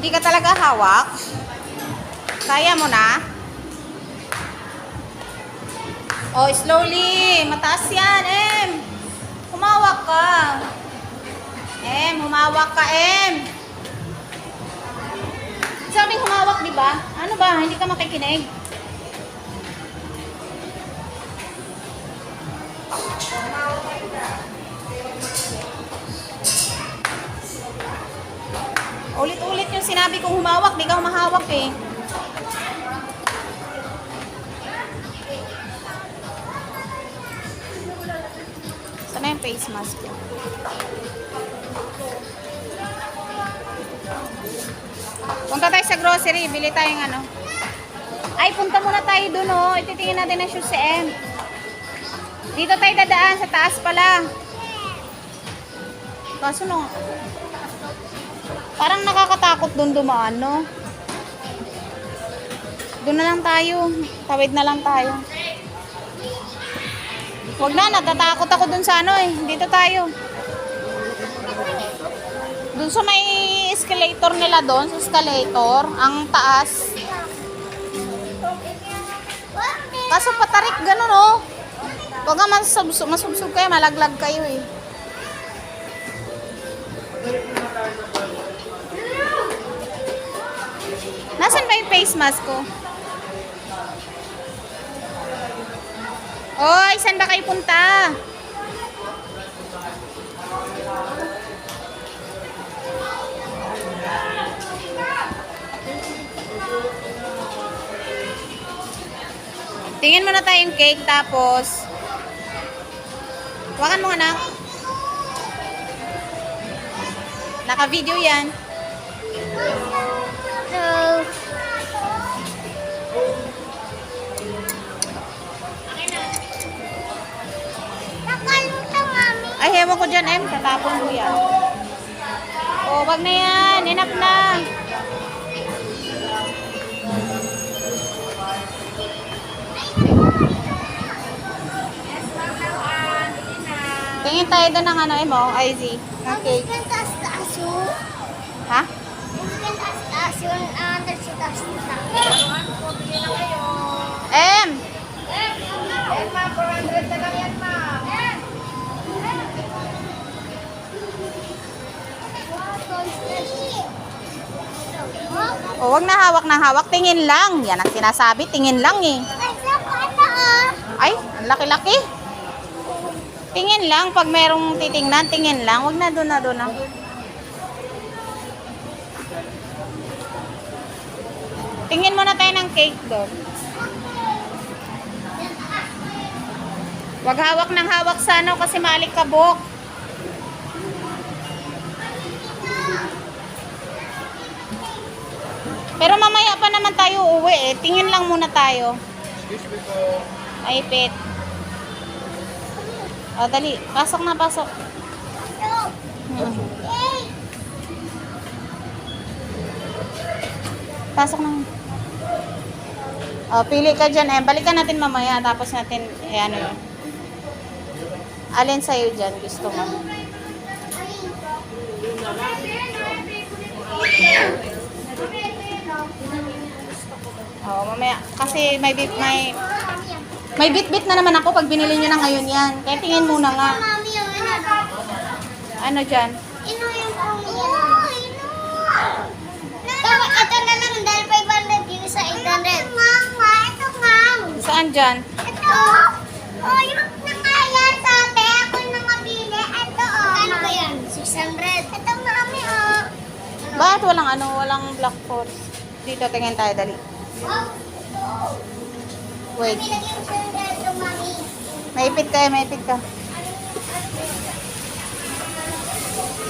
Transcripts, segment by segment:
Hindi ka talaga hawak? Kaya mo na? Oh, slowly. Mataas yan, Em. Humawak ka. Em, humawak ka, Em. Sabing humawak, di ba? Ano ba? Hindi ka makikinig. Ulit-ulit yung sinabi kong humawak, di ka humahawak eh. Sana yung face mask ko. Punta tayo sa grocery, bili tayong ano. Ay, punta muna tayo dun oh. Ititingin natin ang shoes si M. Dito tayo dadaan, sa taas pala. Kaso no, parang nakakatakot dun dumaan, no? Doon na lang tayo. Tawid na lang tayo. Huwag na, natatakot ako dun sa ano eh. Dito tayo. Dun sa may escalator nila doon, sa escalator, ang taas. Kaso patarik ganun oh. Huwag nga masubsob kayo, malaglag kayo eh. Nasaan ba yung face mask ko? Oy, saan ba kayo punta? Tingin mo na tayong cake tapos hawakan mo anak. Naka-video yan. Hello. Ay, hewan ko dyan, Em. Tatapon mo yan. O, wag na yan. Enough na. Tingin tayo doon ng ano, Em, o, IZ. Okay. Ha? Em! Ma, 400 na lang yan, ma. O, wag na hawak. Tingin lang. Yan ang sinasabi. Tingin lang eh. Ay, ang laki-laki. Tingin lang. Pag merong titingnan, tingin lang. Wag na doon na. Tingin muna tayo ng cake doon. Wag hawak ng hawak sa ano kasi maalikabok. Pero mamaya pa naman tayo uuwi eh. Tingin lang muna tayo. Excuse me po. Ay, pet. O, dali. Pasok na, pasok. Pasok na. O, pili ka dyan eh. Balikan natin mamaya. Tapos natin, ano yun. Alin sa'yo dyan gusto mo? Oo, mamaya. Kasi may bit-bit na naman ako pag binili nyo na ngayon yan. Kaya tingin muna nga. Ano dyan? Ito na lang dahil 500 yun sa 800. Ito nga. Saan dyan? Ito. Oh, yung nakaya sabi. Ako nang mabili. Ito oh. Ano ba yan? 600. Ito mami oh. Bakit walang black force? Dito, tingin tayo, dali. Wait. Mami lagi yung 600 ito mami. Maipit ka.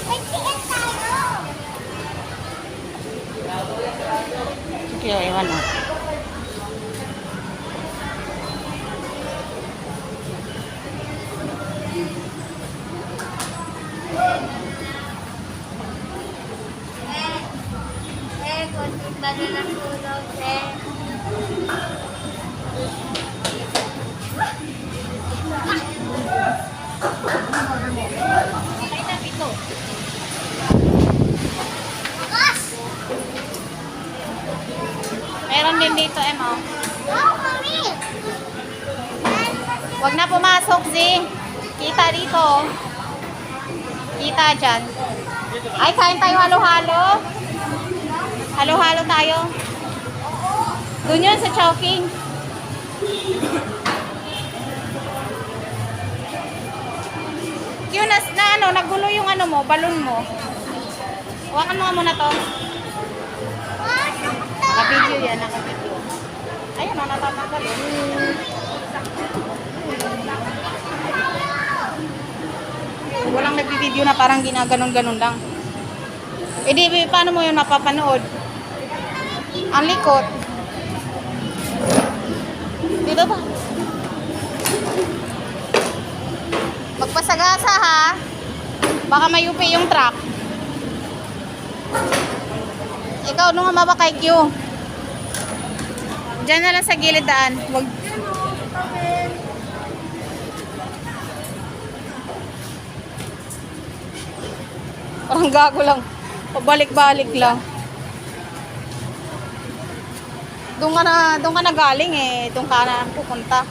Ay, tiyan tayo. Sige, iwan na. Konting bala ng tulog Okay na, ito. Bukas! Meron din dito, Emma. Wow, mami! Huwag na pumasok, Zee. Kita dito. Oh. Kita dyan. Ay, kain tayo halo-halo. Halo-halo tayo. Doon yun sa Chowking. Yun, nagulo yung ano mo, balon mo. Hawakan mo nga muna to. Naka-video yan, naka-video. Ayun, natatagal. Walang nagbi-video na parang ginaganon-ganon lang. E di, paano mo yun napapanood? Ang likot. Dito ba? Magpasagasa ha. Baka mayupi yung truck. Ikaw nung humaba kay Q. Diyan na lang sa gilid daan. Wag. Parang gago lang. Pabalik-balik lang. Doon ka na galing eh. Doon ka na pupunta.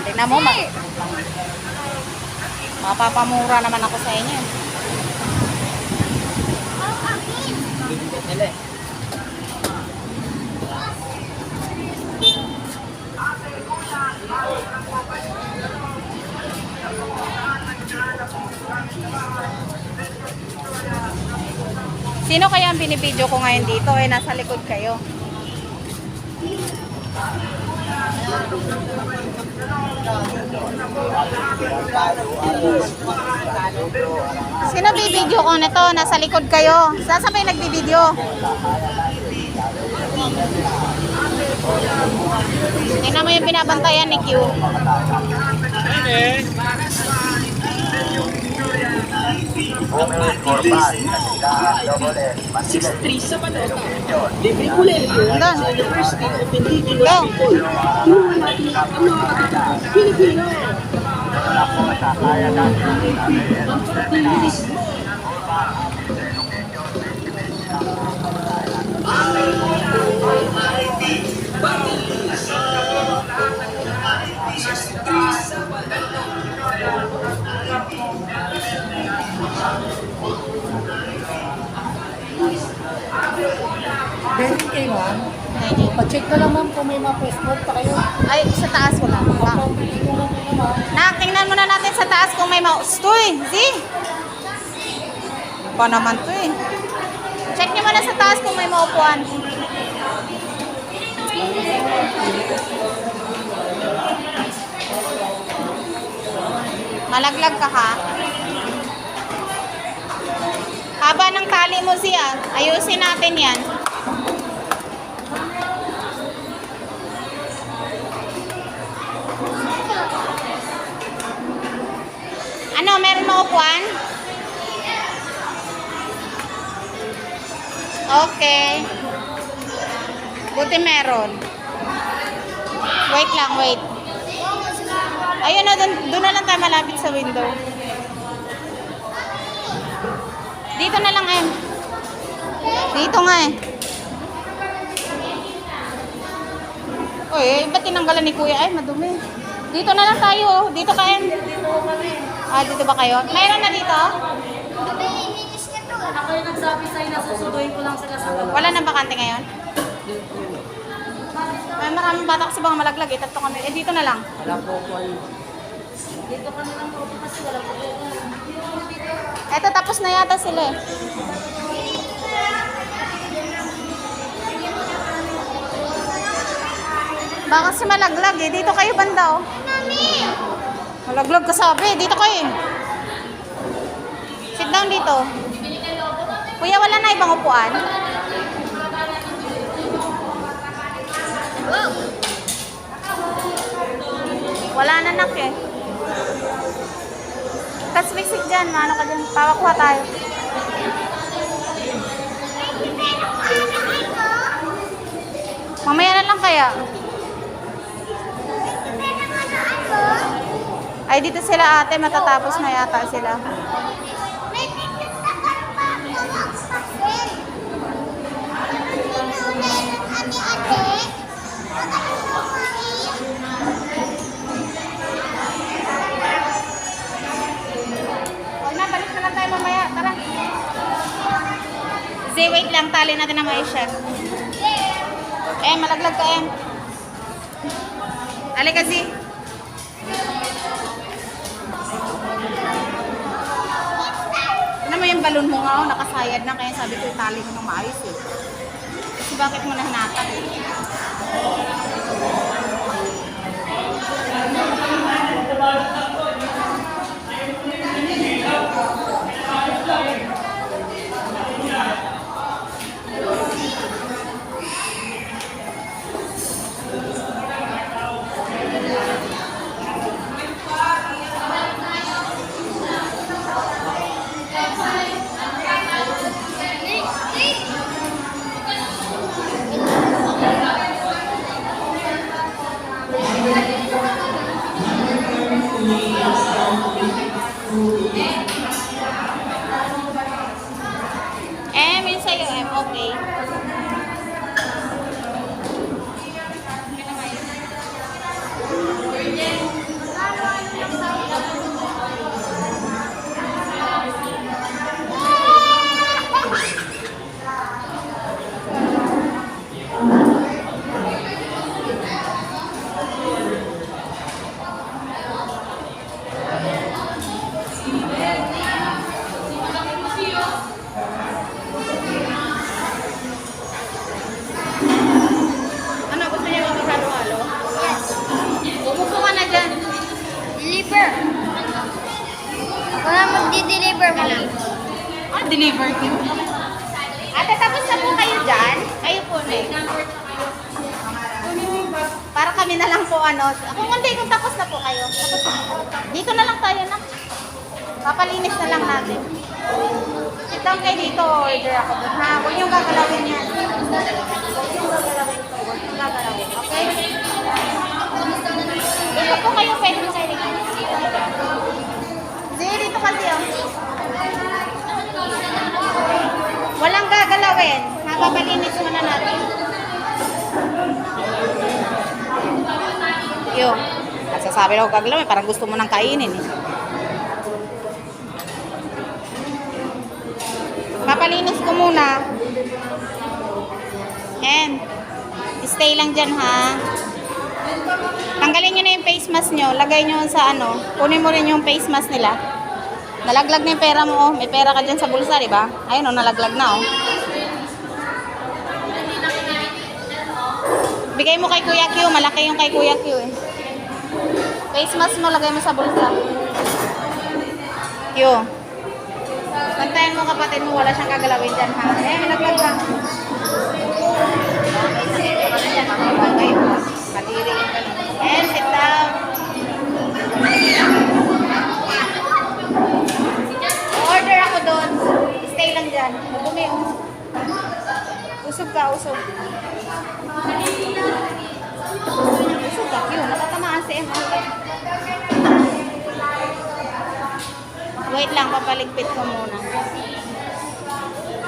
Tingnan mo, mapapamura naman ako sa inyo. Sino kaya ang binibidyo ko ngayon dito? Eh, nasa likod kayo. Sino bibidyo ko nito? Nasa likod kayo. Saan ba yung nagbibidyo? Tingnan mo yung binabantayan ni Q. Benin kayo, ma'am. Pa-check na lang, ma'am, kung may mga passport pa kayo. Ay, sa taas wala. Tingnan muna natin sa taas kung may Stoy, Zee! Pa naman to eh. Check nyo muna sa taas kung may maupuan. Malaglag ka ha? Haba ng tali mo siya. Ayusin natin yan. Ano, meron maupuan? Okay. Buti meron. Wait lang, wait. Ayun na, doon na lang tayo malapit sa window. Dito na lang eh. Dito nga eh. Uy, ba't tinanggalan ni Kuya? Ay, madumi. Dito na lang tayo. Dito ka eh. Ah, dito ba kayo? Mayroon na dito? Ako yung nagsabi sa'yo na susunduin ko lang sila sa baba. Wala nang bakante ngayon? May maraming bata kasi bang malaglag eh. Tatlo kami. Eh, dito na lang. Wala po po. Dito kami lang po kasi wala po. Eto, tapos na yata sila eh. Baka kasi malaglag eh. Dito kayo banda oh. Malaglag ka sabi. Dito kayo eh. Sit down dito. Kuya, wala na ibang upuan? Wala na nak eh. Kasmiksik dyan. Ano ka dyan? Pawakuha tayo. Mamaya na lang kaya. Ay, dito sila ate. Matatapos na yata sila. May picture na ka pa. Kasi wait lang, tali natin na mais siya. Malaglag ka, Ali kasi. Ano mo yung balon mo nga, nakasayad na, kaya sabi ko itali mo ng maayos eh. Kasi bakit mo nahanatan eh? Min sa'yo, okay. Ano, gusto niya magkakalo-halo? Yes. Umupo ka na dyan. Deliver. Ako na magdi-deliver, mami. Deliver ko. Ate, tapos na po kayo dyan? Kayo po na Para kami na lang po kung hindi, kung tapos na po kayo. Tapos na. Dito na lang tayo na. Papalinis na lang natin. Sit down kayo dito, order ako doon ha. Huwag niyong gagalawin yan. Huwag niyong gagalawin to. Huwag niyong gagalawin. Okay? Dito po kayo, pwede mo kayo dito. Zee, dito kasi walang gagalawin. Papalinis muna natin. Yun. Sasabi na ako gagalawin, parang gusto mo nang kainin eh. Papalinis ko muna. And, stay lang dyan ha. Tanggalin nyo na yung face mask nyo. Lagay nyo sa kunin mo rin yung face mask nila. Nalaglag na yung pera mo, oh. May pera ka dyan sa bulsa, di ba? Ayun, nalaglag na, oh. Bigay mo kay Kuya Q. Malaki yung kay Kuya Q, eh. Face mask mo, lagay mo sa bulsa. Q. Bantayan mo kapatid mo, wala siyang kagalawin dyan, ha? Nalaglag ka. Kadiri. And sit down. Order ako doon. Stay lang dyan. Madumi, oh. Usog ka, usog. Usog ka, yun. Nakatamaan si M. Wait lang, papaligpit ko muna.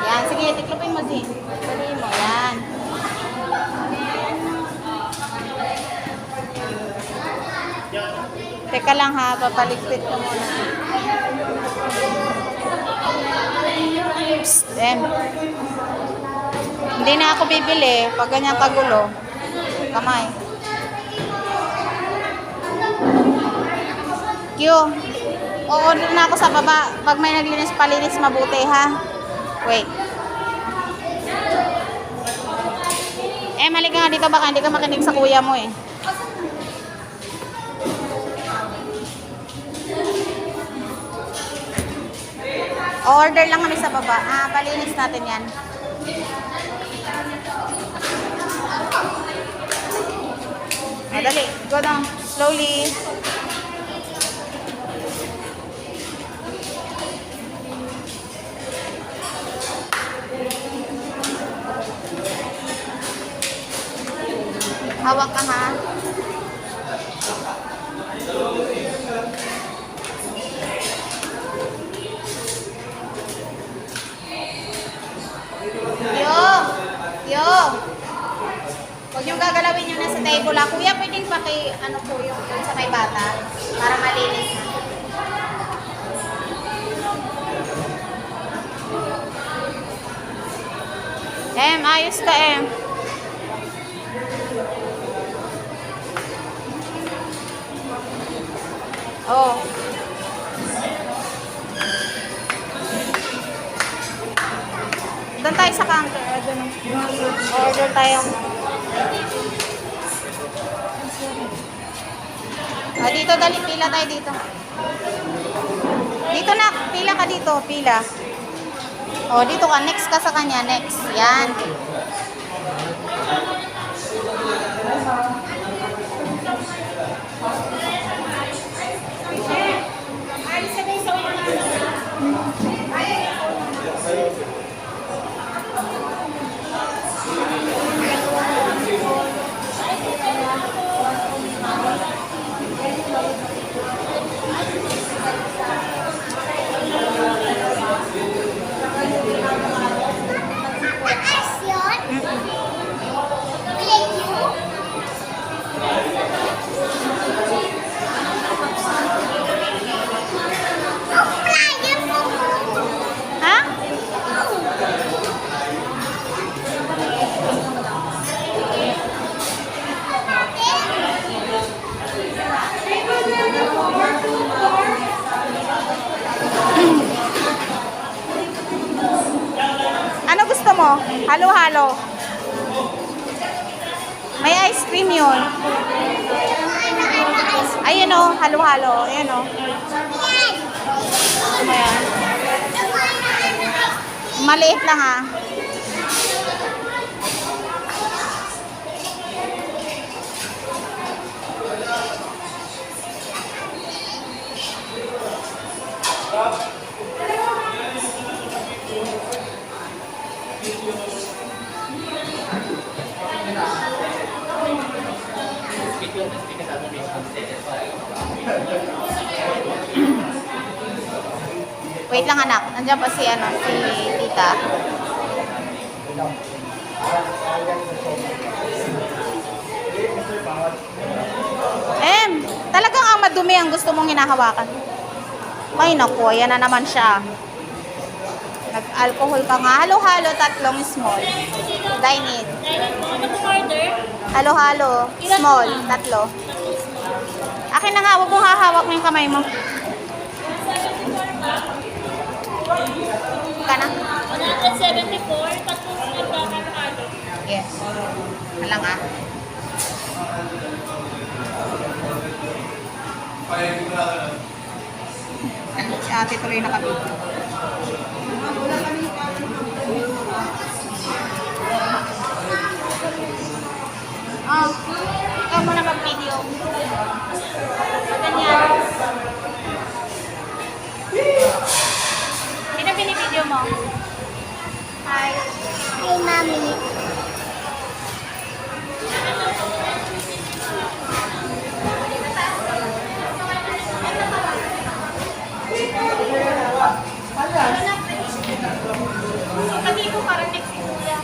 Yan, sige, tiklopin mo din. Pwede mo, yan. Teka lang ha, papaligpit ko muna. Psst, M. Hindi na ako bibili pag ganyan kagulo. Kamay. Q. O-order na ako sa baba. Pag may naglinis, palinis mabuti ha. Wait. Halika nga dito, baka hindi ka makinig sa kuya mo eh. O-order lang kami sa baba. Palinis natin yan. Dali. Go down. Slowly. Hawak ka ha. Yo. Huwag yung gagalawin yung nasa table ha. Kuya, pwedeng po yung sa may bata para malinis na. Ayos ka, Em. Oh. Doon tayo sa counter. Order tayo. Dito, dali. Pila tayo dito. Dito na. Pila ka dito. Pila. Dito ka. Next ka sa kanya. Next. Yan. Taas yun? Thank you. Ang flyer mo. Ha? Ano gusto mo? Halo-halo. May ice cream yun. Ayun o, halo-halo. Ayun o. Yan. Ano yan? Maliit lang ha. Wait lang anak. Nandiyan pa si tita. Talagang ang madumi ang gusto mong hinahawakan. Ay naku, yan na naman siya. Nag-alcohol ka nga. Halo-halo, tatlong small. Dine in. Ano pong order? Halo-halo, small, tatlo. Akin na nga, huwag mong hahawak mo yung kamay mo. Ka na? 174, tatlong nagkakakalo. Yes. Alang ah. Si ate tuloy nakabito. Ikaw muna mag-video. Ganyan. Sino binibideo mo? Hi. Hi, Mami. Pati ko parang next si Kuya.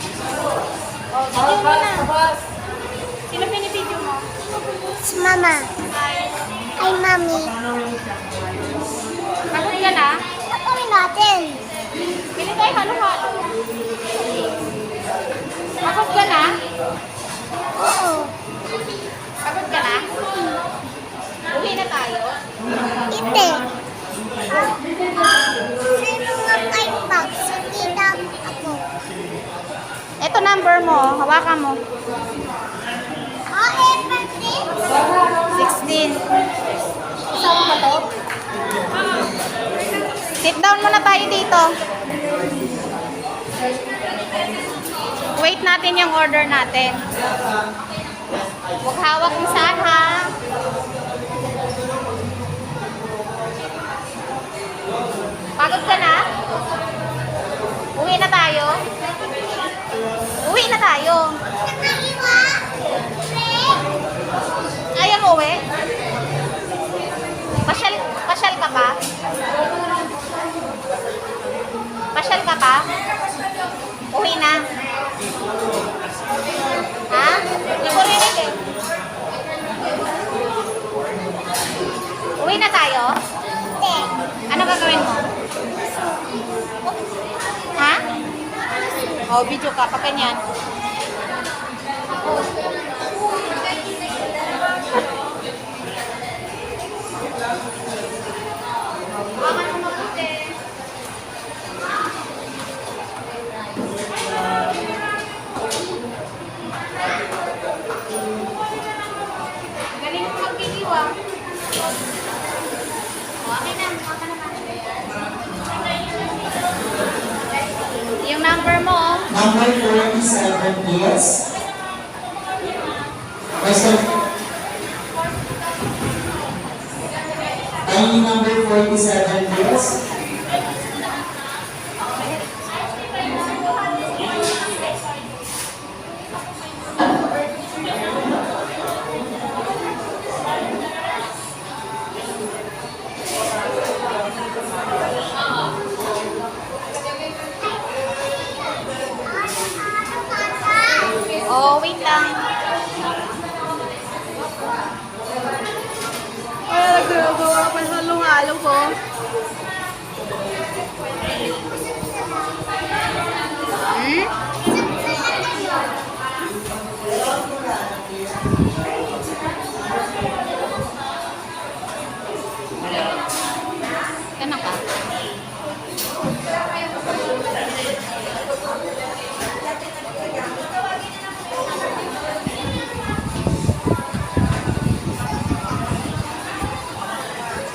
Video mo na. Sino binibideo mo? Si Mama. Hi. Hi, Mami. Pagod ka na? Tapunin natin. Bili tayo halo-halo. Pagod ka na? Oo. Pagod ka na? Uwi na tayo? Ite. Sino nga kay Pag? Si Tita ako. Ito number mo. Hawakan mo. Pati. 16. Saan ba to? Sit down muna tayo dito. Wait natin yung order natin. Huwag hawak mo saan ha. Pagod ka na? Uwi na tayo? Uwi na tayo. Nakaiwa. Ayaw mo uwi? Pasyal ka pa? Pasyal ka pa? Uwi na? Ha? Hindi ko rinig eh. Uwi na tayo? Hindi. Ano gagawin mo? Ha? Oh, video ka. Pag ganyan. Galing mo mag-video ah. Okay na, mukha na Yung number mo, oh. Number 47, please. Question. Any number 47, please. Oh, wait lang. Ay, nagagawa pa sa lunghalo ko.